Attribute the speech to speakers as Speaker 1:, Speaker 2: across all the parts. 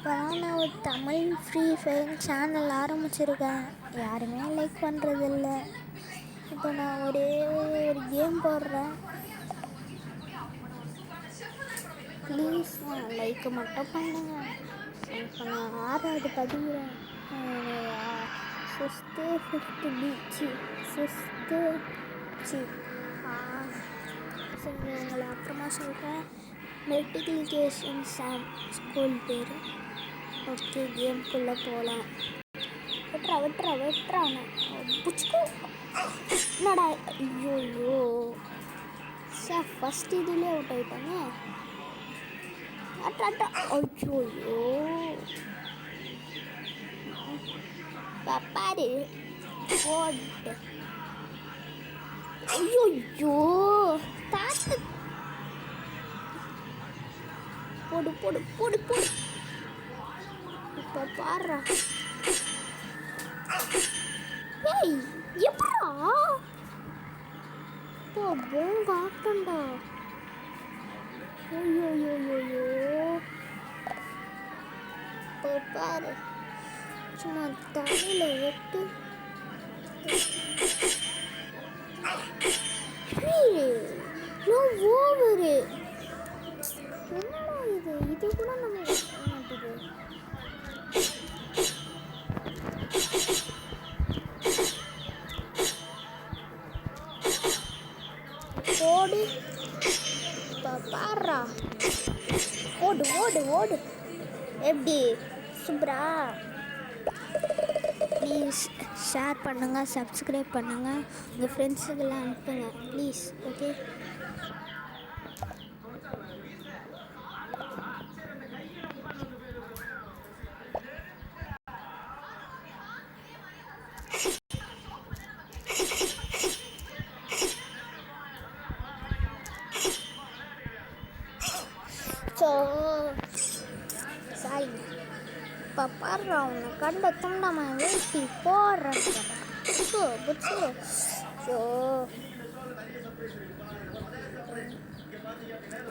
Speaker 1: இப்போ தான் நான் ஒரு தமிழ் ஃப்ரீ ஃபயர் சேனல் ஆரம்பிச்சிருக்கேன். யாருமே லைக் பண்ணுறதில்ல. இப்போ நான் ஒரே ஒரு கேம் போடுறேன். ப்ளீஸ் லைக் மட்டும் பண்ணுங்க. இப்போ நான் 6வது பதிகிறேன். 5th பீச்சு 5th சரி உங்களை அப்புறமா சொல்கிறேன். மெட்ரிகுலேஷன் ஸ்கூல் பேர். ஓகே கேம்குள்ளே போகலாம். வெட்டுறான புச்சுக்கோ என்னடா. ஐயோ சார் ஃபஸ்ட் இதுலேயே அவுட் ஆகிட்டாங்க. ஐயோ பாப்பாரு போட்டு. ஐயோ தாத்து போடு போடு போடு போடு. இப்போ பாடுறா. ஏய் எப்படா இப்போ போங்க ஆட்டண்டா. ஐயோ இப்போ பாரு சும்மா தலையில் வெட்டு. ஓவரு என்னடா இது கூட நம்ம மாட்டுது. ஓடு பாடுறா. ஓடு ஓடு ஓடு. எப்படி சூப்பரா. ப்ளீஸ் ஷேர் பண்ணுங்கள், சப்ஸ்கிரைப் பண்ணுங்கள், உங்கள் ஃப்ரெண்ட்ஸுக்கெல்லாம் அனுப்புங்க ப்ளீஸ். Okay sorry. இப்போ பாடுறா உன்னை கண்ட துண்டமா வெட்டி போடுறேன். புச்சு ஸோ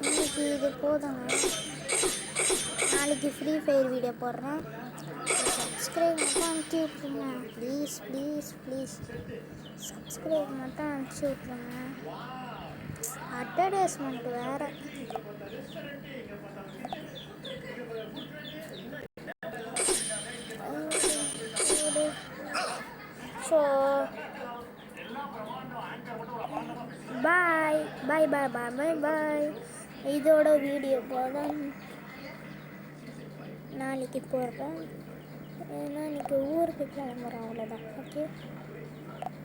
Speaker 1: இன்னைக்கு இது போதுங்க. நாளைக்கு ஃப்ரீ ஃபயர் வீடியோ போடுறேன். சப்ஸ்கிரைப் மட்டும் அனுப்பிச்சி விட்ருங்க ப்ளீஸ் ப்ளீஸ் ப்ளீஸ். சப்ஸ்கிரைப் மட்டும் அனுப்பிச்சி விட்ருங்க. அட்வர்டைஸ்மெண்ட் வேறு. ஸோ பாய் பாய் பாய் பாய் பாய் பாய். இதோட வீடியோ போதும். நாளைக்கு போடுறேன். ஏன்னா இன்றைக்கி ஊருக்கு கிளம்புறேன். அவ்வளோதான். ஓகே.